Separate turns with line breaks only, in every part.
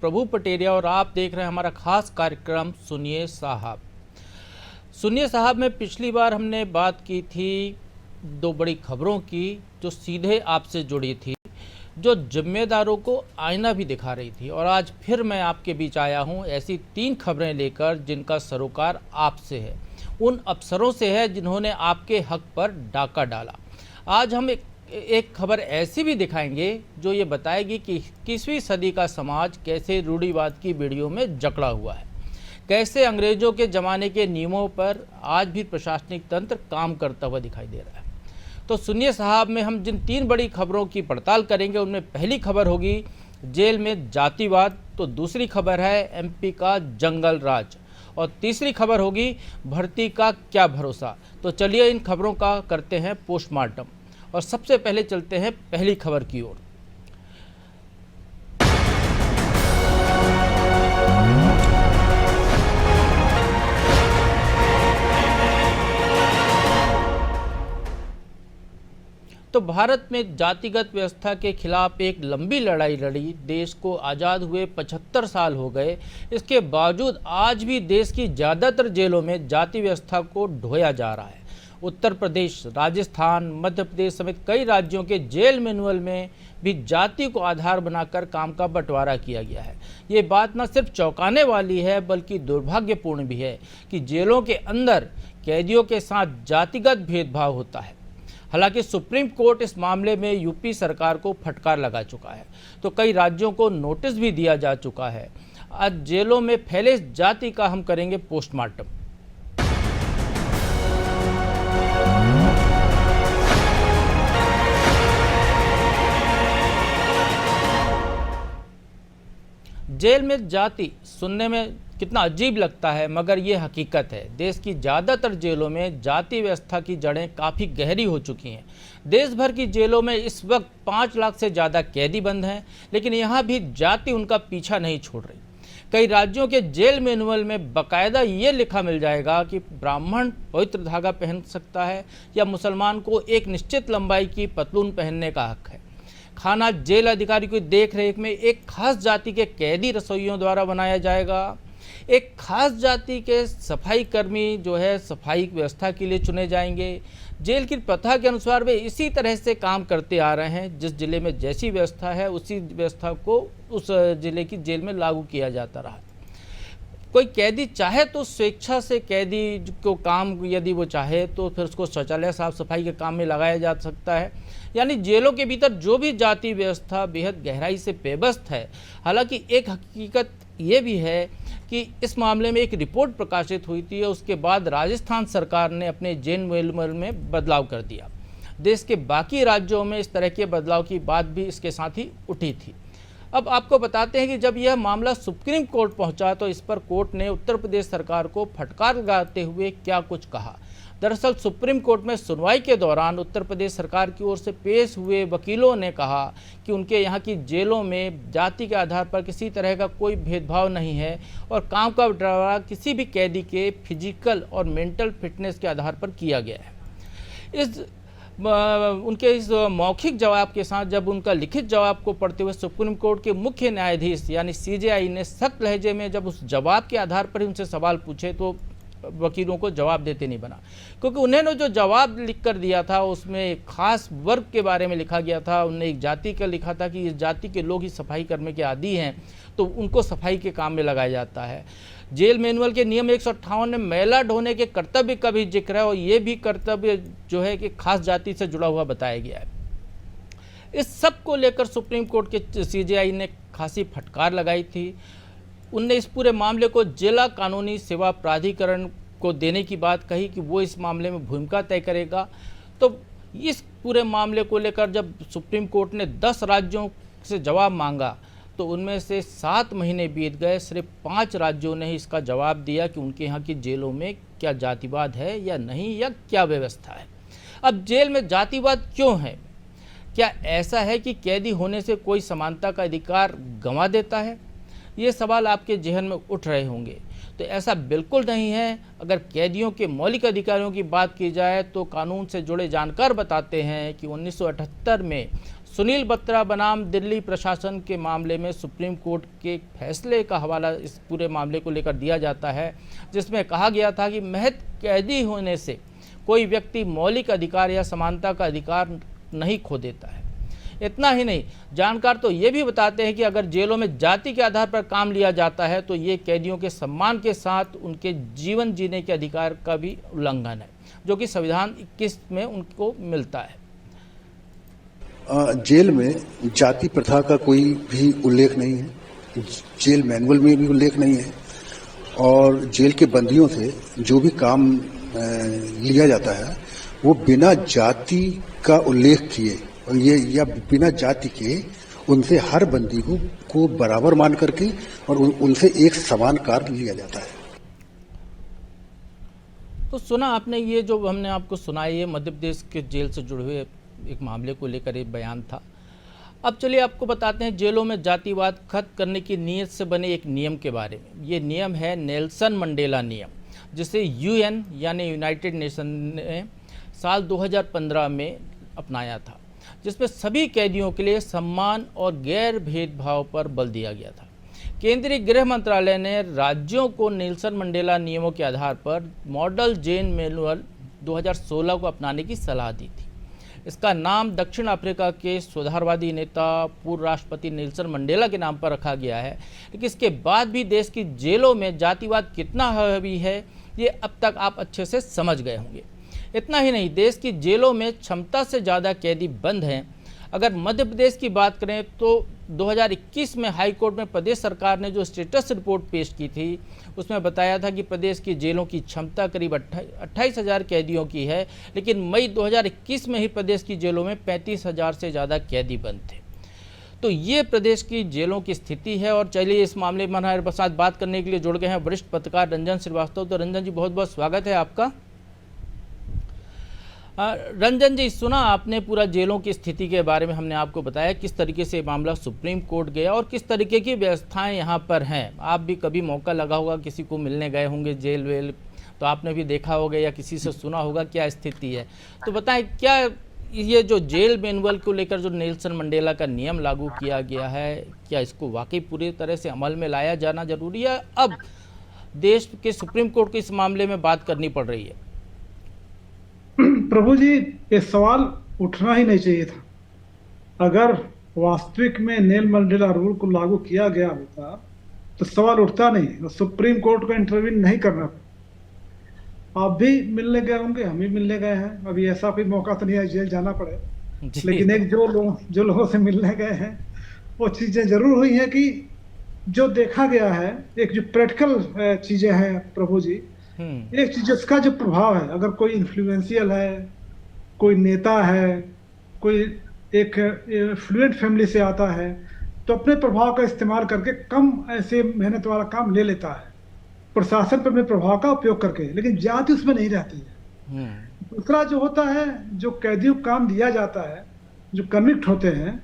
प्रभु पटेरिया और आप देख रहे हैं हमारा खास कार्यक्रम सुनिए साहब। सुनिए साहब में पिछली बार हमने बात की थी दो बड़ी खबरों की जो सीधे आपसे जुड़ी थी, जो जिम्मेदारों को आईना भी दिखा रही थी। और आज फिर मैं आपके बीच आया हूं ऐसी 3 खबरें लेकर जिनका सरोकार आपसे है, उन अफसरों से है जिन्होंने आपके हक पर डाका डाला। आज हम एक खबर ऐसी भी दिखाएंगे जो ये बताएगी कि 21वीं सदी का समाज कैसे रूढ़िवाद की बेड़ियों में जकड़ा हुआ है, कैसे अंग्रेजों के ज़माने के नियमों पर आज भी प्रशासनिक तंत्र काम करता हुआ दिखाई दे रहा है। तो सुनिए साहब में हम जिन 3 बड़ी खबरों की पड़ताल करेंगे उनमें पहली खबर होगी जेल में जातिवाद, तो दूसरी खबर है एमपी का जंगल राज, और तीसरी खबर होगी भर्ती का क्या भरोसा। तो चलिए इन खबरों का करते हैं पोस्टमार्टम और सबसे पहले चलते हैं पहली खबर की ओर। तो भारत में जातिगत व्यवस्था के खिलाफ एक लंबी लड़ाई लड़ी देश को आज़ाद हुए 75 साल हो गए। इसके बावजूद आज भी देश की ज़्यादातर जेलों में जाति व्यवस्था को ढोया जा रहा है। उत्तर प्रदेश, राजस्थान, मध्य प्रदेश समेत कई राज्यों के जेल मैनुअल में भी जाति को आधार बनाकर काम का बंटवारा किया गया है। ये बात न सिर्फ चौंकाने वाली है बल्कि दुर्भाग्यपूर्ण भी है कि जेलों के अंदर कैदियों के साथ जातिगत भेदभाव होता है। हालांकि सुप्रीम कोर्ट इस मामले में यूपी सरकार को फटकार लगा चुका है, तो कई राज्यों को नोटिस भी दिया जा चुका है। आज जेलों में फैले जाति का हम करेंगे पोस्टमार्टम। जेल में जाति सुनने में कितना अजीब लगता है, मगर ये हकीकत है। देश की ज़्यादातर जेलों में जाति व्यवस्था की जड़ें काफ़ी गहरी हो चुकी हैं। देश भर की जेलों में इस वक्त 5 लाख से ज़्यादा कैदी बंद हैं, लेकिन यहाँ भी जाति उनका पीछा नहीं छोड़ रही। कई राज्यों के जेल मैनुअल में बाकायदा ये लिखा मिल जाएगा कि ब्राह्मण पवित्र धागा पहन सकता है या मुसलमान को एक निश्चित लंबाई की पतलून पहनने का हक है। खाना जेल अधिकारी की देखरेख में एक खास जाति के कैदी रसोइयों द्वारा बनाया जाएगा। एक खास जाति के सफाई कर्मी जो है सफाई व्यवस्था के लिए चुने जाएंगे। जेल की प्रथा के अनुसार वे इसी तरह से काम करते आ रहे हैं। जिस जिले में जैसी व्यवस्था है उसी व्यवस्था को उस जिले की जेल में लागू किया जाता रहा। कोई कैदी चाहे तो स्वेच्छा से कैदी को काम यदि वो चाहे तो फिर उसको शौचालय साफ सफाई के काम में लगाया जा सकता है। यानी जेलों के भीतर जो भी जाति व्यवस्था बेहद गहराई से पेबस्त है। हालांकि एक हकीकत ये भी है कि इस मामले में एक रिपोर्ट प्रकाशित हुई थी, उसके बाद राजस्थान सरकार ने अपने जेल मैनुअल में बदलाव कर दिया। देश के बाकी राज्यों में इस तरह के बदलाव की बात भी इसके साथ ही उठी थी। अब आपको बताते हैं कि जब यह मामला सुप्रीम कोर्ट पहुंचा तो इस पर कोर्ट ने उत्तर प्रदेश सरकार को फटकार लगाते हुए क्या कुछ कहा। दरअसल सुप्रीम कोर्ट में सुनवाई के दौरान उत्तर प्रदेश सरकार की ओर से पेश हुए वकीलों ने कहा कि उनके यहाँ की जेलों में जाति के आधार पर किसी तरह का कोई भेदभाव नहीं है और काम का बंटवारा किसी भी कैदी के फिजिकल और मेंटल फिटनेस के आधार पर किया गया है। उनके इस मौखिक जवाब के साथ जब उनका लिखित जवाब को पढ़ते हुए सुप्रीम कोर्ट के मुख्य न्यायाधीश यानी सीजेआई ने सख्त लहजे में जब उस जवाब के आधार पर ही उनसे सवाल पूछे तो वकीलों को जवाब देते नहीं बना, क्योंकि उन्होंने जो जवाब लिख कर दिया था उसमें एक खास वर्ग के बारे में लिखा गया था। उन्होंने एक जाति का लिखा था कि इस जाति के लोग ही सफाई करने के आदी हैं तो उनको सफाई के काम में लगाया जाता है। जेल मैनुअल के नियम 158 में मैला ढोने के कर्तव्य का भी जिक्र है और ये भी कर्तव्य जो है कि खास जाति से जुड़ा हुआ बताया गया है। इस सब को लेकर सुप्रीम कोर्ट के सीजेआई ने खासी फटकार लगाई थी। उनने इस पूरे मामले को जिला कानूनी सेवा प्राधिकरण को देने की बात कही कि वो इस मामले में भूमिका तय करेगा। तो इस पूरे मामले को लेकर जब सुप्रीम कोर्ट ने 10 राज्यों से जवाब मांगा तो उनमें से 7 महीने बीत गए। सिर्फ 5 राज्यों ने ही इसका जवाब दिया कि उनके यहाँ की जेलों में क्या जातिवाद है या नहीं, या क्या व्यवस्था है। अब जेल में जातिवाद क्यों है? क्या ऐसा है कि कैदी होने से कोई समानता का अधिकार गंवा देता है? ये सवाल आपके जहन में उठ रहे होंगे। तो ऐसा बिल्कुल नहीं है। अगर कैदियों के मौलिक अधिकारों की बात की जाए तो कानून से जुड़े जानकार बताते हैं कि 1978 में सुनील बत्रा बनाम दिल्ली प्रशासन के मामले में सुप्रीम कोर्ट के फैसले का हवाला इस पूरे मामले को लेकर दिया जाता है, जिसमें कहा गया था कि महज कैदी होने से कोई व्यक्ति मौलिक अधिकार या समानता का अधिकार नहीं खो देता है। इतना ही नहीं, जानकार तो ये भी बताते हैं कि अगर जेलों में जाति के आधार पर काम लिया जाता है तो ये कैदियों के सम्मान के साथ उनके जीवन जीने के अधिकार का भी उल्लंघन है, जो कि संविधान 21 में उनको मिलता है।
जेल में जाति प्रथा का कोई भी उल्लेख नहीं है, जेल मैनुअल में भी उल्लेख नहीं है, और जेल के बंदियों से जो भी काम लिया जाता है वो बिना जाति का उल्लेख किए और ये या बिना जाति के उनसे हर बंदी को बराबर मान करके और उनसे एक समान कार्य लिया जाता है।
तो सुना आपने, ये जो हमने आपको सुनाई है मध्य प्रदेश के जेल से जुड़े हुए एक मामले को लेकर एक बयान था। अब चलिए आपको बताते हैं जेलों में जातिवाद खत्म करने की नीयत से बने एक नियम के बारे में। ये नियम है नेल्सन मंडेला नियम, जिसे यूएन यानी यूनाइटेड नेशन ने साल 2015 में अपनाया था, जिसमें सभी कैदियों के लिए सम्मान और गैर भेदभाव पर बल दिया गया था। केंद्रीय गृह मंत्रालय ने राज्यों को नेल्सन मंडेला नियमों के आधार पर मॉडल जेल मैनुअल 2016 को अपनाने की सलाह दी थी। इसका नाम दक्षिण अफ्रीका के सुधारवादी नेता पूर्व राष्ट्रपति नेल्सन मंडेला के नाम पर रखा गया है। लेकिन इसके बाद भी देश की जेलों में जातिवाद कितना हावी है ये अब तक आप अच्छे से समझ गए होंगे। इतना ही नहीं, देश की जेलों में क्षमता से ज़्यादा कैदी बंद हैं। अगर मध्य प्रदेश की बात करें तो 2021 में हाई कोर्ट में प्रदेश सरकार ने जो स्टेटस रिपोर्ट पेश की थी उसमें बताया था कि प्रदेश की जेलों की क्षमता करीब 28,000 कैदियों की है, लेकिन मई 2021 में ही प्रदेश की जेलों में 35,000 से ज़्यादा कैदी बंद थे। तो ये प्रदेश की जेलों की स्थिति है। और चलिए इस मामले में हमारे साथ बात करने के लिए जुड़ गए हैं वरिष्ठ पत्रकार रंजन श्रीवास्तव। तो रंजन जी, बहुत बहुत स्वागत है आपका। रंजन जी, सुना आपने पूरा जेलों की स्थिति के बारे में, हमने आपको बताया किस तरीके से मामला सुप्रीम कोर्ट गया और किस तरीके की व्यवस्थाएं यहाँ पर हैं। आप भी कभी मौका लगा होगा, किसी को मिलने गए होंगे जेल वेल, तो आपने भी देखा होगा या किसी से सुना होगा क्या स्थिति है। तो बताएं, क्या ये जो जेल मैनुअल को लेकर जो नेल्सन मंडेला का नियम लागू किया गया है, क्या इसको वाकई पूरी तरह से अमल में लाया जाना जरूरी है? अब देश के सुप्रीम कोर्ट को इस मामले में बात करनी पड़ रही है।
प्रभु जी, ये सवाल उठना ही नहीं चाहिए था। अगर वास्तविक में नेल मंडेला रूल को लागू किया गया होता तो सवाल उठता नहीं, सुप्रीम कोर्ट को इंटरवीन नहीं करना। आप भी मिलने गए होंगे, हम भी मिलने गए हैं। अभी ऐसा कोई मौका तो नहीं है जेल जाना पड़े, लेकिन एक जो लोगों से मिलने गए हैं वो चीजें जरूर हुई हैं कि जो देखा गया है, एक जो प्रैक्टिकल चीजें हैं प्रभु जी, एक चीज उसका जो प्रभाव है, अगर कोई इन्फ्लुएंशियल है, कोई नेता है, कोई एक फ्लुएंट फैमिली से आता है, तो अपने प्रभाव का इस्तेमाल करके कम ऐसे मेहनत वाला काम ले लेता है प्रशासन पर अपने प्रभाव का उपयोग करके, लेकिन जाति उसमें नहीं रहती है। दूसरा जो होता है, जो कैदियों को काम दिया जाता है, जो कन्विक्ट होते हैं,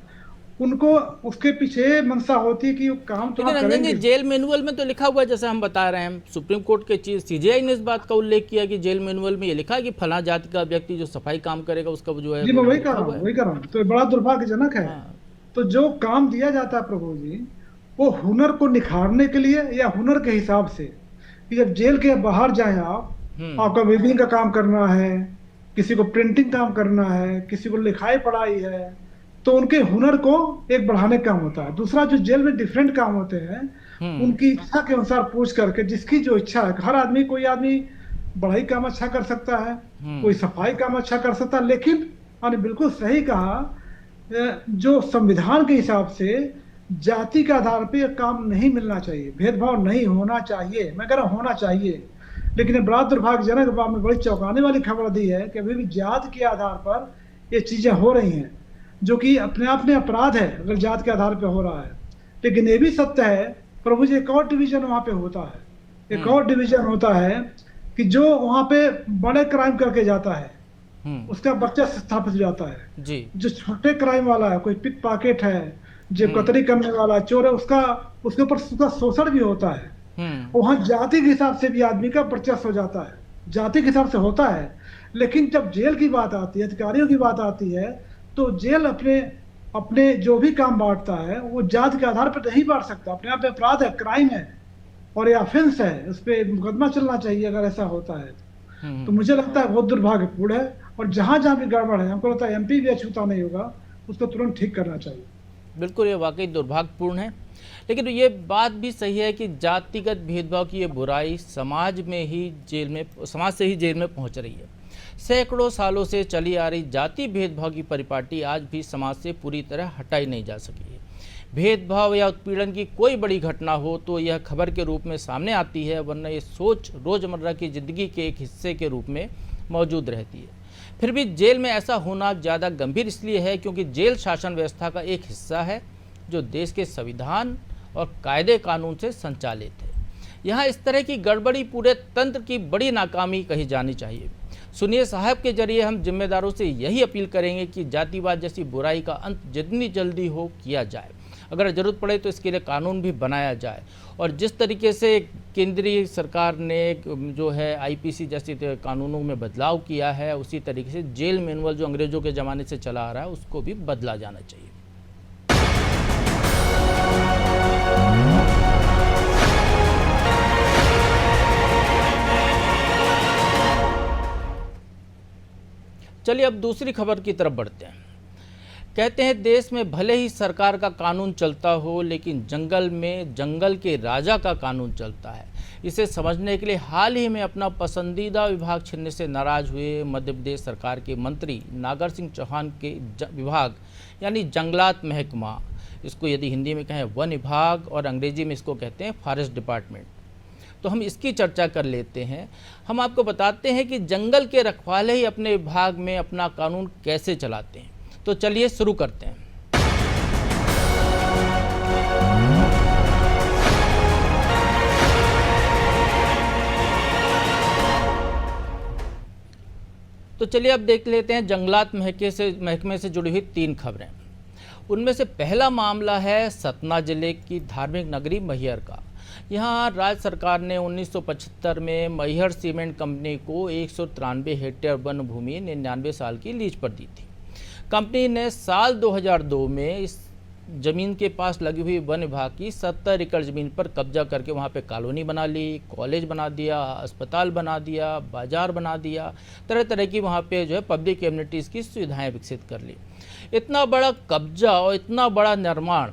उनको उसके पीछे मंशा होती है कि वो काम तो करेंगे।
जेल मैनुअल में तो लिखा हुआ है, जैसे हम बता रहे हैं, सुप्रीम कोर्ट के चीज सीजेआई ने इस बात का उल्लेख किया कि जेल मैनुअल में ये लिखा है कि फला जाति का व्यक्ति जो सफाई काम करेगा उसका जो है,
मैं वही कर रहा हूँ। तो बड़ा दुर्भाग्यजनक है। तो जो काम दिया जाता है प्रभु जी, वो हुनर को निखारने के लिए या हुनर के हिसाब से कि जब जेल के बाहर जाए आपका वेविंग का काम करना है, किसी को प्रिंटिंग काम करना है, किसी को लिखाई पढ़ाई है, तो उनके हुनर को एक बढ़ाने का काम होता है। दूसरा, जो जेल में डिफरेंट काम होते हैं, उनकी इच्छा के अनुसार पूछ करके, जिसकी जो इच्छा है, हर आदमी, कोई आदमी बढ़ाई काम अच्छा कर सकता है, कोई सफाई काम अच्छा कर सकता है, लेकिन आपने बिल्कुल सही कहा, जो संविधान के हिसाब से जाति के आधार पर यह काम नहीं मिलना चाहिए, भेदभाव नहीं होना चाहिए। मैं कह रहा होना चाहिए, लेकिन बड़ा दुर्भाग्यजनक, में बड़ी चौंकाने वाली खबर दी है कि अभी भी जाति के आधार पर ये चीजें हो रही हैं, जो कि अपने आप में अपराध है अगर जात के आधार पर हो रहा है। लेकिन ये भी सत्य है प्रभु जी, एक और डिवीजन वहां पे होता है, एक और डिवीजन होता है कि जो वहां पे बड़े क्राइम करके जाता है उसका बच्चा स्थापित हो जाता है जी। जो छोटे क्राइम वाला है, कोई पिक पॉकेट है, जेब कतरी करने वाला चोर है, उसके ऊपर उसका शोषण भी होता है। वहां जाति के हिसाब से भी आदमी का वर्चस्व हो जाता है, जाति के हिसाब से होता है। लेकिन जब जेल की बात आती है, अधिकारियों की बात आती है, तो जेल अपने अपने जो भी काम बांटता है वो जाति के आधार पर नहीं बांट सकता। अपने आप में अपराध है, क्राइम है, और ये ऑफेंस है, उस पर मुकदमा चलना चाहिए अगर ऐसा होता है। तो मुझे लगता है बहुत दुर्भाग्यपूर्ण है, और जहां जहां भी गड़बड़ है हमको लगता है एमपी भी अछूता नहीं होगा, उसको तुरंत ठीक करना चाहिए।
बिल्कुल, ये वाकई दुर्भाग्यपूर्ण है। लेकिन ये बात भी सही है कि जातिगत भेदभाव की ये बुराई समाज से ही जेल में पहुंच रही है। सैकड़ों सालों से चली आ रही जाति भेदभाव की परिपाटी आज भी समाज से पूरी तरह हटाई नहीं जा सकी है। भेदभाव या उत्पीड़न की कोई बड़ी घटना हो तो यह खबर के रूप में सामने आती है, वरना ये सोच रोज़मर्रा की ज़िंदगी के एक हिस्से के रूप में मौजूद रहती है। फिर भी जेल में ऐसा होना ज़्यादा गंभीर इसलिए है क्योंकि जेल शासन व्यवस्था का एक हिस्सा है जो देश के संविधान और कायदे कानून से संचालित है। यहाँ इस तरह की गड़बड़ी पूरे तंत्र की बड़ी नाकामी कही जानी चाहिए। सुनिए साहब के जरिए हम जिम्मेदारों से यही अपील करेंगे कि जातिवाद जैसी बुराई का अंत जितनी जल्दी हो किया जाए। अगर ज़रूरत पड़े तो इसके लिए कानून भी बनाया जाए, और जिस तरीके से केंद्रीय सरकार ने जो है आईपीसी जैसे कानूनों में बदलाव किया है, उसी तरीके से जेल मैनुअल जो अंग्रेज़ों के ज़माने से चला आ रहा है उसको भी बदला जाना चाहिए। चलिए अब दूसरी खबर की तरफ बढ़ते हैं। कहते हैं देश में भले ही सरकार का कानून चलता हो, लेकिन जंगल में जंगल के राजा का कानून चलता है। इसे समझने के लिए हाल ही में अपना पसंदीदा विभाग छीनने से नाराज हुए मध्य प्रदेश सरकार के मंत्री नागर सिंह चौहान के विभाग यानी जंगलात महकमा, इसको यदि हिंदी में कहें वन विभाग और अंग्रेजी में इसको कहते हैं फॉरेस्ट डिपार्टमेंट, तो हम इसकी चर्चा कर लेते हैं। हम आपको बताते हैं कि जंगल के रखवाले ही अपने विभाग में अपना कानून कैसे चलाते हैं। तो चलिए शुरू करते हैं। तो चलिए अब देख लेते हैं जंगलात महकमे से जुड़ी हुई 3 खबरें। उनमें से पहला मामला है सतना जिले की धार्मिक नगरी मैहर का। यहाँ राज्य सरकार ने 1975 में मैहर सीमेंट कंपनी को 193 हेक्टेयर वन भूमि 99 साल की लीज पर दी थी। कंपनी ने साल 2002 में इस जमीन के पास लगी हुई वन विभाग की 70 एकड़ जमीन पर कब्जा करके वहाँ पे कॉलोनी बना ली, कॉलेज बना दिया, अस्पताल बना दिया, बाजार बना दिया, तरह तरह की वहाँ पे जो है पब्लिक एमिनिटीज़ की सुविधाएं विकसित कर ली। इतना बड़ा कब्जा और इतना बड़ा निर्माण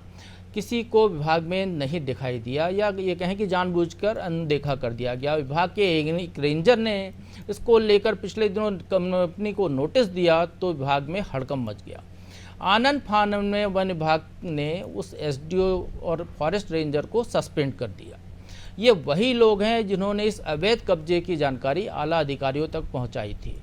किसी को विभाग में नहीं दिखाई दिया, या ये कहें कि जानबूझकर अनदेखा कर दिया गया। विभाग के एक रेंजर ने इसको लेकर पिछले दिनों कंपनी को नोटिस दिया तो विभाग में हड़कंप मच गया। आनन फानन में वन विभाग ने उस एसडीओ और फॉरेस्ट रेंजर को सस्पेंड कर दिया। ये वही लोग हैं जिन्होंने इस अवैध कब्जे की जानकारी आला अधिकारियों तक पहुंचाई थी।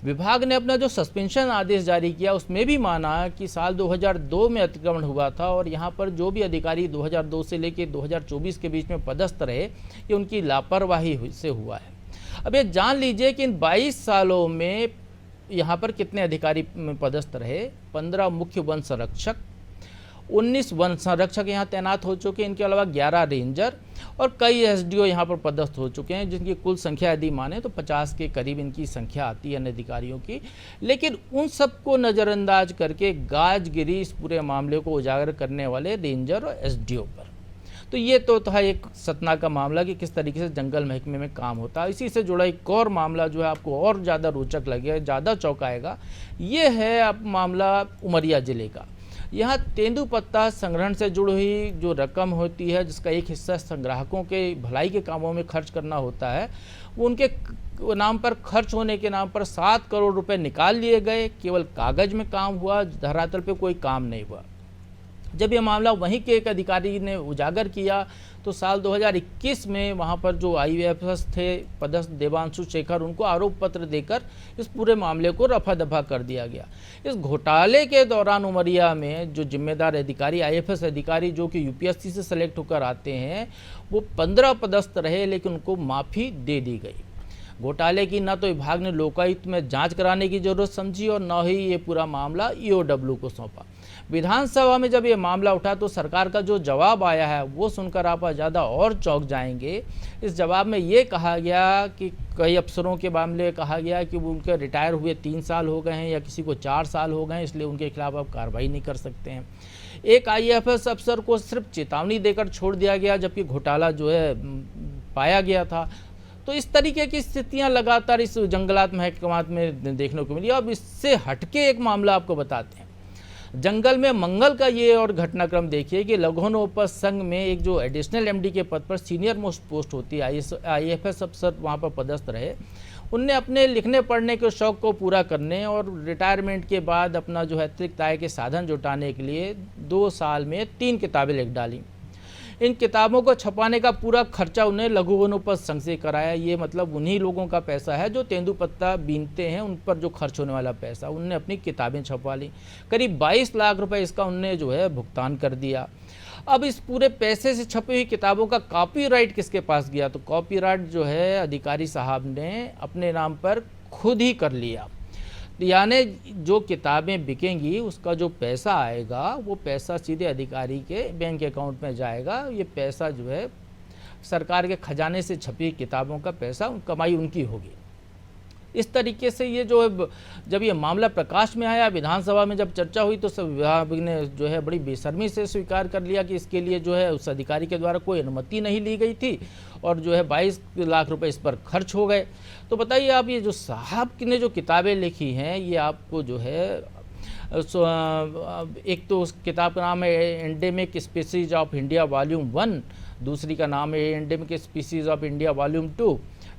विभाग ने अपना जो सस्पेंशन आदेश जारी किया उसमें भी माना कि साल 2002 में अतिक्रमण हुआ था और यहाँ पर जो भी अधिकारी 2002 से लेकर 2024 के बीच में पदस्थ रहे, ये उनकी लापरवाही से हुआ है। अब ये जान लीजिए कि इन 22 सालों में यहाँ पर कितने अधिकारी पदस्थ रहे। 15 मुख्य वन संरक्षक, 19 वन संरक्षक यहाँ तैनात हो चुके हैं। इनके अलावा 11 रेंजर और कई एसडीओ यहाँ पर पदस्थ हो चुके हैं, जिनकी कुल संख्या यदि माने तो 50 के करीब इनकी संख्या आती है अन्य अधिकारियों की। लेकिन उन सबको नज़रअंदाज करके गाजगिरी इस पूरे मामले को उजागर करने वाले रेंजर और एसडीओ पर। तो ये तो था एक सतना का मामला कि किस तरीके से जंगल महकमे में काम होता है। इसी से जुड़ा एक और मामला जो है आपको और ज़्यादा रोचक लगेगा, ज़्यादा चौंकाएगा। ये है अब मामला उमरिया ज़िले का। यहाँ तेंदुपत्ता संग्रहण से जुड़ी हुई जो रकम होती है, जिसका एक हिस्सा संग्राहकों के भलाई के कामों में खर्च करना होता है, वो उनके नाम पर खर्च होने के नाम पर 7 करोड़ रुपए निकाल लिए गए। केवल कागज में काम हुआ, धरातल पे कोई काम नहीं हुआ। जब ये मामला वहीं के एक अधिकारी ने उजागर किया तो साल 2021 में वहाँ पर जो आईएएस थे पदस्थ देवांशु शेखर, उनको आरोप पत्र देकर इस पूरे मामले को रफा दफा कर दिया गया। इस घोटाले के दौरान उमरिया में जो जिम्मेदार अधिकारी आईएएस अधिकारी जो कि यूपीएससी से सेलेक्ट होकर आते हैं, वो 15 पदस्थ रहे, लेकिन उनको माफ़ी दे दी गई। घोटाले की न तो विभाग ने लोकायुक्त में जांच कराने की जरूरत समझी और न ही ये पूरा मामला ईओडब्ल्यू को सौंपा। विधानसभा में जब ये मामला उठा तो सरकार का जो जवाब आया है वो सुनकर आप ज़्यादा और चौंक जाएंगे। इस जवाब में ये कहा गया कि कई अफसरों के मामले में कहा गया कि वो उनके रिटायर हुए 3 साल हो गए हैं या किसी को 4 साल हो गए हैं, इसलिए उनके खिलाफ आप कार्रवाई नहीं कर सकते हैं। एक IAFS अफसर को सिर्फ चेतावनी देकर छोड़ दिया गया, जबकि घोटाला जो है पाया गया था। तो इस तरीके की स्थितियां लगातार इस जंगलात महकमा में देखने को मिली। अब इससे हटके एक मामला आपको बताते हैं। जंगल में मंगल का ये और घटनाक्रम देखिए कि लघुवनोपज संघ में एक जो एडिशनल MD के पद पर सीनियर मोस्ट पोस्ट होती है, IAFS अफसर वहाँ पर पदस्थ रहे। उनने अपने लिखने पढ़ने के शौक़ को पूरा करने और रिटायरमेंट के बाद अपना जो है अतिरिक्त आय के साधन जुटाने के लिए 2 साल में 3 किताबें लिख डाली। इन किताबों को छपाने का पूरा खर्चा उन्हें लघुवनोपज संघ से कराया। ये मतलब उन्हीं लोगों का पैसा है जो तेंदुपत्ता बीनते हैं, उन पर जो खर्च होने वाला पैसा, उनने अपनी किताबें छपवा ली। करीब 22 लाख रुपए इसका उनने जो है भुगतान कर दिया। अब इस पूरे पैसे से छपी हुई किताबों का कॉपीराइट किसके पास गया? तो कॉपीराइट जो है अधिकारी साहब ने अपने नाम पर खुद ही कर लिया। यानी जो किताबें बिकेंगी उसका जो पैसा आएगा वो पैसा सीधे अधिकारी के बैंक अकाउंट में जाएगा। ये पैसा जो है सरकार के खजाने से छपी किताबों का पैसा, कमाई उनकी होगी। इस तरीके से ये जो है, जब ये मामला प्रकाश में आया, विधानसभा में जब चर्चा हुई तो सब विभाग ने जो है बड़ी बेशर्मी से स्वीकार कर लिया कि इसके लिए जो है उस अधिकारी के द्वारा कोई अनुमति नहीं ली गई थी और जो है 22 लाख रुपए इस पर खर्च हो गए। तो बताइए आप, ये जो साहब ने जो किताबें लिखी हैं ये आपको जो है एक तो उस किताब का नाम है endemic species of India volume 1, दूसरी का नाम है endemic species of India volume 2,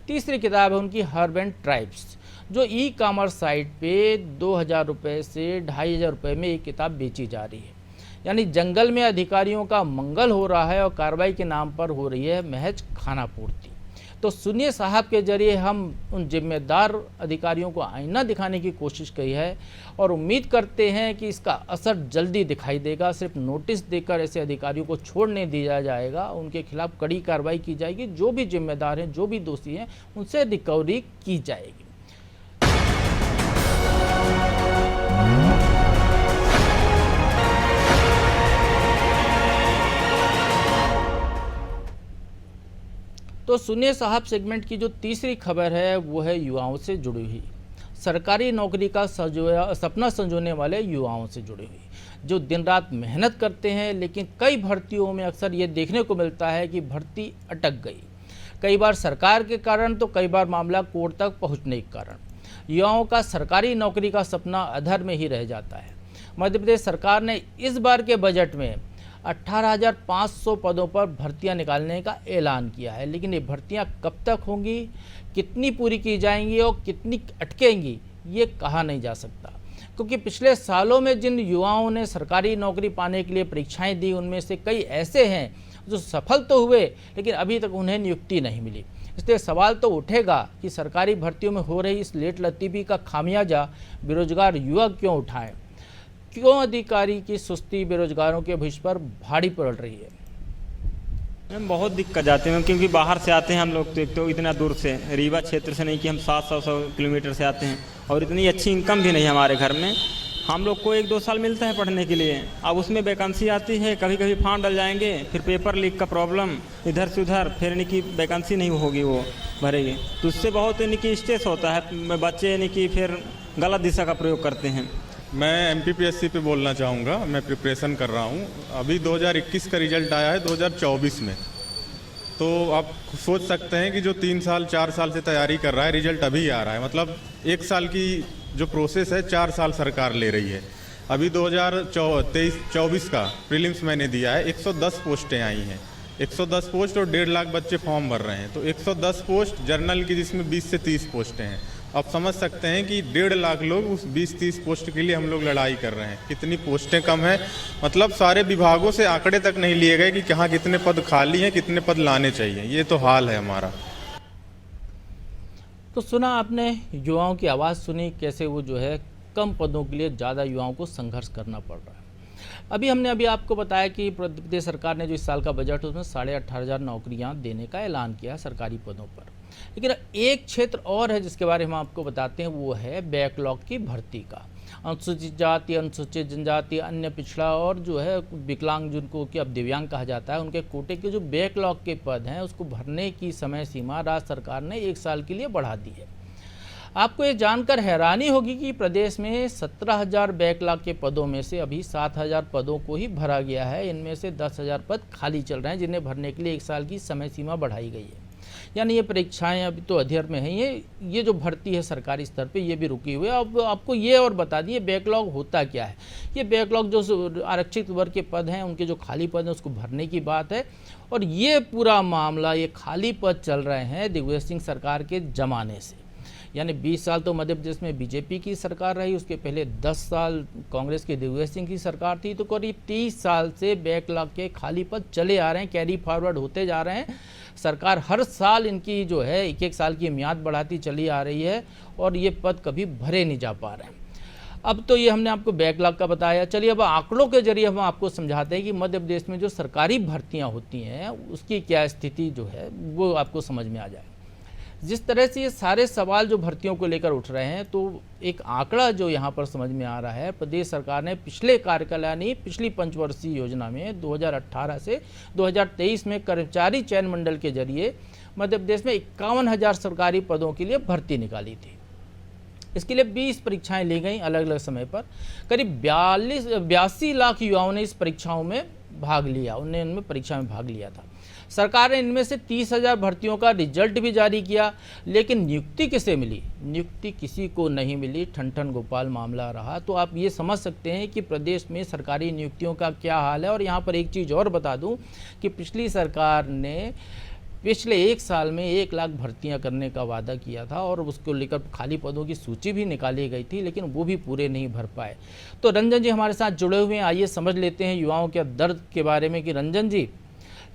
तीसरी किताब है उनकी हर्ब एंड ट्राइब्स, जो ई-कॉमर्स साइट पे 2000 रुपये से 2500 रुपये में एक किताब बेची जा रही है। यानी जंगल में अधिकारियों का मंगल हो रहा है और कार्रवाई के नाम पर हो रही है महज खानापूर्ति। तो सुनिए साहब के जरिए हम उन जिम्मेदार अधिकारियों को आईना दिखाने की कोशिश की है और उम्मीद करते हैं कि इसका असर जल्दी दिखाई देगा। सिर्फ नोटिस देकर ऐसे अधिकारियों को छोड़ नहीं दिया जाएगा, उनके खिलाफ कड़ी कार्रवाई की जाएगी। जो भी जिम्मेदार हैं, जो भी दोषी हैं, उनसे रिकवरी की जाएगी। तो सुनिए साहब सेगमेंट की जो तीसरी खबर है वो है युवाओं से जुड़ी हुई, सरकारी नौकरी का सपना संजोने वाले युवाओं से जुड़ी हुई, जो दिन रात मेहनत करते हैं। लेकिन कई भर्तियों में अक्सर ये देखने को मिलता है कि भर्ती अटक गई, कई बार सरकार के कारण तो कई बार मामला कोर्ट तक पहुंचने के कारण युवाओं का सरकारी नौकरी का सपना अधर में ही रह जाता है। मध्य प्रदेश सरकार ने इस बार के बजट में 18,500 पदों पर भर्तियां निकालने का ऐलान किया है, लेकिन ये भर्तियां कब तक होंगी, कितनी पूरी की जाएंगी और कितनी अटकेंगी, ये कहा नहीं जा सकता। क्योंकि पिछले सालों में जिन युवाओं ने सरकारी नौकरी पाने के लिए परीक्षाएं दी, उनमें से कई ऐसे हैं जो सफल तो हुए लेकिन अभी तक उन्हें नियुक्ति नहीं मिली। इसलिए सवाल तो उठेगा कि सरकारी भर्तियों में हो रही इस लेट लतीफ़ी का खामियाजा बेरोजगार युवा क्यों उठाएं? क्यों अधिकारी की सुस्ती बेरोजगारों के भविष्य पर भारी पड़ रही है?
मैम बहुत दिक्कत जाते हैं क्योंकि बाहर से आते हैं हम लोग, तो इतना दूर से रीवा क्षेत्र से नहीं कि हम 700 किलोमीटर से आते हैं और इतनी अच्छी इनकम भी नहीं हमारे घर में। हम लोग को 1-2 साल मिलता है पढ़ने के लिए, अब उसमें वैकेंसी आती है, कभी कभी फॉर्म डल जाएंगे, फिर पेपर लीक का प्रॉब्लम, इधर से उधर, फिर यानी कि वैकेंसी नहीं होगी वो भरेगी, तो उससे बहुत यानी कि स्ट्रेस होता है। बच्चे यानी कि फिर गलत दिशा का प्रयोग करते हैं।
मैं MPPSC पे बोलना चाहूँगा, मैं प्रिपरेशन कर रहा हूँ। अभी 2021 का रिजल्ट आया है 2024 में, तो आप सोच सकते हैं कि जो 3 साल 4 साल से तैयारी कर रहा है, रिजल्ट अभी आ रहा है, मतलब 1 साल की जो प्रोसेस है 4 साल सरकार ले रही है। अभी 2023-24 का प्रीलिम्स मैंने दिया है, 110 पोस्टें आई हैं, 110 पोस्ट और 1.5 लाख बच्चे फॉर्म भर रहे हैं, तो 110 पोस्ट जर्नल की, जिसमें 20 से 30 पोस्टें हैं। आप समझ सकते हैं कि 1.5 लाख लोग उस 20-30 पोस्ट के लिए हम लोग लड़ाई कर रहे हैं। कितनी पोस्टें कम हैं, मतलब सारे विभागों से आंकड़े तक नहीं लिए गए कि कहाँ कितने पद खाली हैं, कितने पद लाने चाहिए। ये तो हाल है हमारा।
तो सुना आपने, युवाओं की आवाज़ सुनी, कैसे वो जो है कम पदों के लिए ज़्यादा युवाओं को संघर्ष करना पड़ रहा है। अभी आपको बताया कि प्रदेश सरकार ने जो इस साल का बजट उसमें 18,500 नौकरियां देने का ऐलान किया सरकारी पदों पर। लेकिन एक क्षेत्र और है जिसके बारे में हम आपको बताते हैं, वो है बैकलॉग की भर्ती का। अनुसूचित जाति, अनुसूचित जनजाति, अन्य पिछड़ा और जो है विकलांग, जिनको कि अब दिव्यांग कहा जाता है, उनके कोटे के जो बैकलॉग के पद हैं उसको भरने की समय सीमा राज्य सरकार ने 1 साल के लिए बढ़ा दी है। आपको ये जानकर हैरानी होगी कि प्रदेश में 17,000 बैकलॉग के पदों में से अभी 7,000 पदों को ही भरा गया है। इनमें से 10,000 पद खाली चल रहे हैं, जिन्हें भरने के लिए 1 साल की समय सीमा बढ़ाई गई है। यानी ये परीक्षाएं अभी तो अधर में हैं। ये जो भर्ती है सरकारी स्तर पे ये भी रुकी हुई है। अब आपको ये और बता दिए बैकलॉग होता क्या है। ये बैकलॉग जो आरक्षित वर्ग के पद हैं, उनके जो खाली पद हैं उसको भरने की बात है। और ये पूरा मामला, ये खाली पद चल रहे हैं दिग्विजय सिंह सरकार के ज़माने से। यानी 20 साल तो मध्य प्रदेश में बीजेपी की सरकार रही, उसके पहले 10 साल कांग्रेस के दिग्विजय सिंह की सरकार थी। तो करीब 30 साल से बैकलॉग के खाली पद चले आ रहे हैं, कैरी फॉरवर्ड होते जा रहे हैं। सरकार हर साल इनकी जो है 1-1 साल की मियाद बढ़ाती चली आ रही है और ये पद कभी भरे नहीं जा पा रहे हैं। अब तो ये हमने आपको बैकलॉग का बताया। चलिए अब आंकड़ों के जरिए हम आपको समझाते हैं कि मध्य प्रदेश में जो सरकारी भर्तियां होती हैं उसकी क्या स्थिति जो है वो आपको समझ में आ जाए। जिस तरह से ये सारे सवाल जो भर्तियों को लेकर उठ रहे हैं, तो एक आंकड़ा जो यहाँ पर समझ में आ रहा है, प्रदेश सरकार ने पिछले कार्यकाल यानी पिछली पंचवर्षीय योजना में 2018 से 2023 में कर्मचारी चयन मंडल के जरिए मध्य प्रदेश में 51,000 सरकारी पदों के लिए भर्ती निकाली थी। इसके लिए 20 परीक्षाएं ली गई अलग अलग समय पर। करीब 82 लाख युवाओं ने इस परीक्षाओं में भाग लिया, उनमें परीक्षा में भाग लिया था। सरकार ने इनमें से 30,000 भर्तियों का रिजल्ट भी जारी किया, लेकिन नियुक्ति किसे मिली? नियुक्ति किसी को नहीं मिली। ठन गोपाल मामला रहा। तो आप ये समझ सकते हैं कि प्रदेश में सरकारी नियुक्तियों का क्या हाल है। और यहाँ पर एक चीज़ और बता दूँ कि पिछली सरकार ने पिछले 1 साल में 1 लाख भर्तियां करने का वादा किया था और उसको लेकर खाली पदों की सूची भी निकाली गई थी, लेकिन वो भी पूरे नहीं भर पाए। तो रंजन जी हमारे साथ जुड़े हुए हैं, आइए समझ लेते हैं युवाओं के दर्द के बारे में कि रंजन जी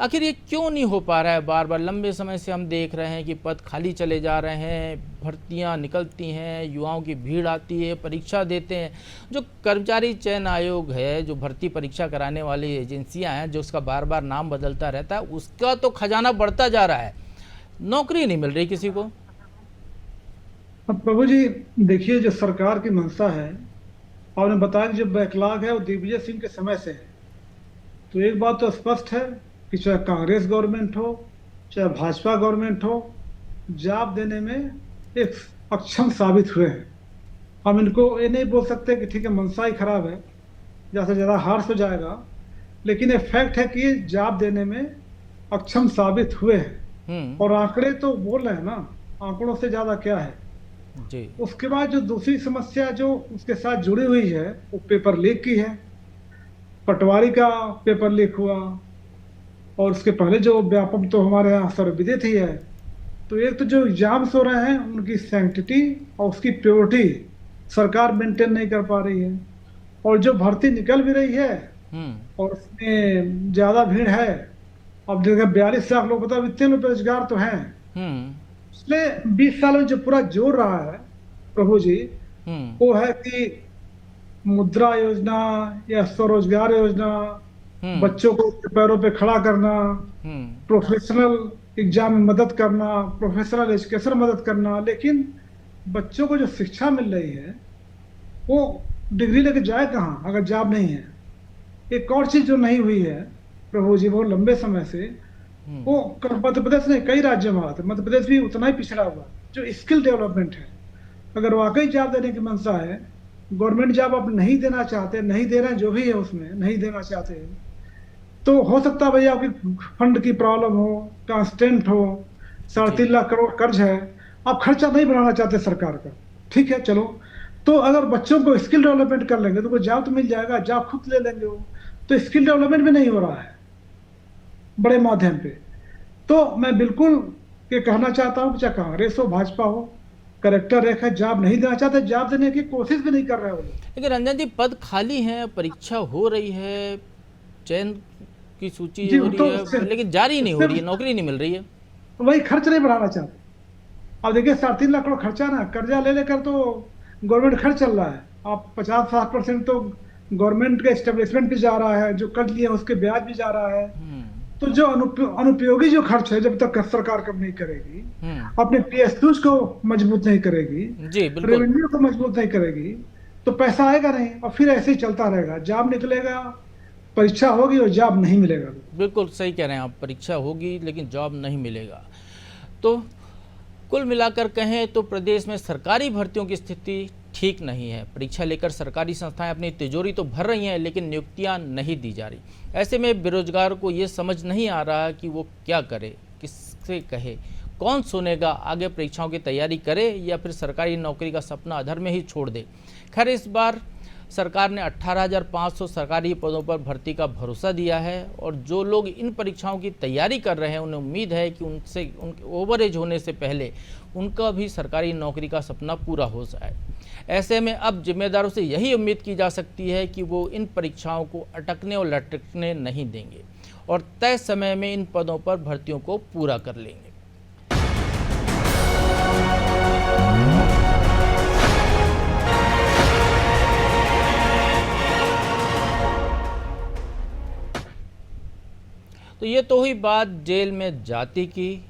आखिर ये क्यों नहीं हो पा रहा है। बार बार लंबे समय से हम देख रहे हैं कि पद खाली चले जा रहे हैं, भर्तियां निकलती हैं, युवाओं की भीड़ आती है, परीक्षा देते हैं। जो कर्मचारी चयन आयोग है, जो भर्ती परीक्षा कराने वाली एजेंसियां हैं, जो उसका बार बार नाम बदलता रहता है, उसका तो खजाना बढ़ता जा रहा है, नौकरी नहीं मिल रही किसी को।
अब प्रभु जी देखिए, जो सरकार की मंशा है, आपने बताया कि जो बैकलॉग है वो दिग्विजय सिंह के समय से है। तो एक बात तो स्पष्ट है कि चाहे कांग्रेस गवर्नमेंट हो चाहे भाजपा गवर्नमेंट हो, जॉब देने में एक अक्षम साबित हुए हैं। हम इनको ये नहीं बोल सकते कि ठीक है मंशा ही खराब है, ज़्यादा से ज़्यादा हार्श हो जाएगा, लेकिन ये फैक्ट है कि जॉब देने में अक्षम साबित हुए हैं। और आंकड़े तो बोल रहे हैं ना, आंकड़ों से ज़्यादा क्या है जी। उसके बाद जो दूसरी समस्या जो उसके साथ जुड़ी हुई है वो पेपर लीक की है। पटवारी का पेपर लीक हुआ और उसके पहले जो व्यापक तो हमारे यहाँ सर्वविदित ही है। तो एक तो जो एग्जाम्स हो रहे हैं उनकी सैंक्टिटी और उसकी प्योरिटी सरकार मेंटेन नहीं कर पा रही है। और जो भर्ती निकल भी रही है और उसमें ज़्यादा भीड़ है। अब देखिए 42 लाख लोग, बताओ इतने लोग बेरोजगार तो हैं। पिछले 20 सालों में जो पूरा जोर रहा है प्रभु जी, वो है कि मुद्रा योजना या स्वरोजगार योजना, बच्चों को पैरों पे खड़ा करना, प्रोफेशनल एग्जाम में मदद करना, प्रोफेशनल एजुकेशन मदद करना। लेकिन बच्चों को जो शिक्षा मिल रही है वो डिग्री लेके जाए कहाँ अगर जॉब नहीं है। एक और चीज जो नहीं हुई है प्रभु जी बहुत लंबे समय से, वो मध्य प्रदेश नहीं कई राज्यों में आता है, मध्य प्रदेश भी उतना ही पिछड़ा हुआ, जो स्किल डेवलपमेंट है। अगर वाकई जॉब देने की मंशा है, गवर्नमेंट जॉब आप नहीं देना चाहते, नहीं दे रहे हैं, जो भी है उसमें नहीं देना चाहते हैं, तो हो सकता है भैया आपकी फंड की प्रॉब्लम हो, कांस्टेंट हो, 3.5 लाख करोड़ कर्ज है, आप खर्चा नहीं बढ़ाना चाहते सरकार का, ठीक है चलो। तो अगर बच्चों को स्किल डेवलपमेंट कर लेंगे तो कोई जॉब तो मिल जाएगा, जॉब खुद ले लेंगे वो। तो स्किल डेवलपमेंट भी नहीं हो रहा है बड़े माध्यम पे। तो मैं बिल्कुल ये कहना चाहता हूँ, चाहे कांग्रेस हो भाजपा हो, करेक्टर एक है, जॉब नहीं देना चाहते, जॉब देने की कोशिश भी नहीं कर रहे हो।
लेकिन रंजन जी पद खाली हैं, परीक्षा हो रही है, चयन की सूची हो रही है, लेकिन जारी नहीं हो रही है, नौकरी नहीं मिल रही है।
वही खर्च नहीं बढ़ाना चाहते। अब देखिए 3.5 लाख करोड़ खर्चा ना, कर्जा ले लेकर तो गवर्नमेंट खर्च चल रहा है। आप 50-60% तो गवर्नमेंट के एस्टेब्लिशमेंट भी जा रहा है, जो कर्ज लिए उसके ब्याज भी जा रहा है। तो जो अनुपयोगी जो खर्च है, जब तक सरकार कम नहीं करेगी, अपने PSUs को मजबूत नहीं करेगी, रेवेन्यू को मजबूत नहीं करेगी, तो पैसा आएगा नहीं और फिर ऐसे ही चलता रहेगा, जॉब निकलेगा, परीक्षा होगी और जॉब नहीं मिलेगा।
बिल्कुल सही कह रहे हैं आप, परीक्षा होगी लेकिन जॉब नहीं मिलेगा। तो कुल मिलाकर कहें तो प्रदेश में सरकारी भर्तियों की स्थिति ठीक नहीं है। परीक्षा लेकर सरकारी संस्थाएं अपनी तिजोरी तो भर रही हैं लेकिन नियुक्तियां नहीं दी जा रही। ऐसे में बेरोजगार को ये समझ नहीं आ रहा कि वो क्या करे, किससे कहे, कौन सुनेगा, आगे परीक्षाओं की तैयारी करे या फिर सरकारी नौकरी का सपना अधर में ही छोड़ दे। खैर, इस बार सरकार ने 18,500 सरकारी पदों पर भर्ती का भरोसा दिया है और जो लोग इन परीक्षाओं की तैयारी कर रहे हैं उन्हें उम्मीद है कि उनके ओवरेज होने से पहले उनका भी सरकारी नौकरी का सपना पूरा हो जाए। ऐसे में अब जिम्मेदारों से यही उम्मीद की जा सकती है कि वो इन परीक्षाओं को अटकने और लटकने नहीं देंगे और तय समय में इन पदों पर भर्तियों को पूरा कर लेंगे। तो ये तो हुई बात जेल में जाति की,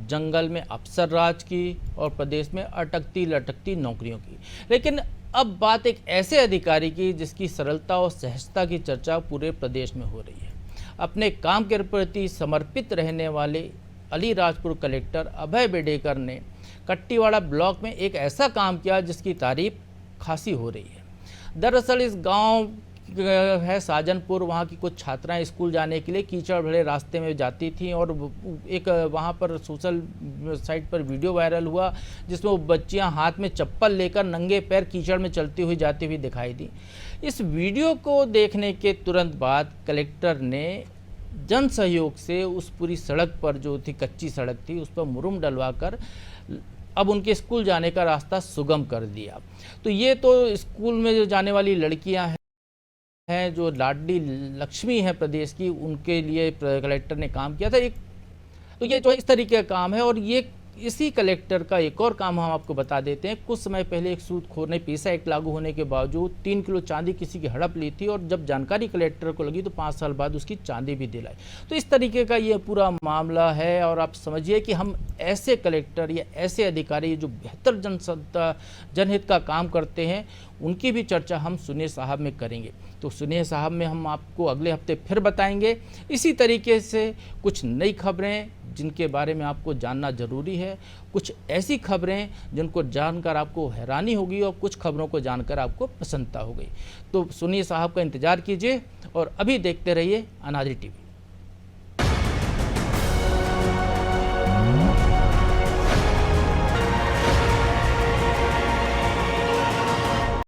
जंगल में अफसर राज की और प्रदेश में अटकती लटकती नौकरियों की। लेकिन अब बात एक ऐसे अधिकारी की जिसकी सरलता और सहजता की चर्चा पूरे प्रदेश में हो रही है। अपने काम के प्रति समर्पित रहने वाले अलीराजपुर कलेक्टर अभय बेडेकर ने कट्टीवाड़ा ब्लॉक में एक ऐसा काम किया जिसकी तारीफ खासी हो रही है। दरअसल इस गांव है साजनपुर, वहाँ की कुछ छात्राएं स्कूल जाने के लिए कीचड़ भरे रास्ते में जाती थीं और एक वहाँ पर सोशल साइट पर वीडियो वायरल हुआ जिसमें वो बच्चियाँ हाथ में चप्पल लेकर नंगे पैर कीचड़ में चलती हुई जाती हुई दिखाई दी। इस वीडियो को देखने के तुरंत बाद कलेक्टर ने जन सहयोग से उस पूरी सड़क पर, जो थी कच्ची सड़क थी, उस पर मुरुम डलवाकर अब उनके स्कूल जाने का रास्ता सुगम कर दिया। तो ये तो स्कूल में जो जाने वाली लड़कियां हैं, जो लाडली लक्ष्मी है प्रदेश की, उनके लिए कलेक्टर ने काम किया था। तो ये जो इस तरीके का काम है। और ये इसी कलेक्टर का एक और काम हम आपको बता देते हैं। कुछ समय पहले एक सूदखोर ने पेशा एक्ट लागू होने के बावजूद 3 किलो चांदी किसी की हड़प ली थी और जब जानकारी कलेक्टर को लगी तो 5 साल बाद उसकी चांदी भी दिलाई। तो इस तरीके का ये पूरा मामला है। और आप समझिए कि हम ऐसे कलेक्टर या ऐसे अधिकारी जो बेहतर जनहित का काम करते हैं, उनकी भी चर्चा हम सुनिए साहब में करेंगे। तो सुनिए साहब में हम आपको अगले हफ्ते फिर बताएंगे इसी तरीके से कुछ नई खबरें जिनके बारे में आपको जानना ज़रूरी है, कुछ ऐसी खबरें जिनको जानकर आपको हैरानी होगी और कुछ खबरों को जानकर आपको प्रसन्नता होगी। तो सुनिए साहब का इंतज़ार कीजिए और अभी देखते रहिए अनादि टीवी।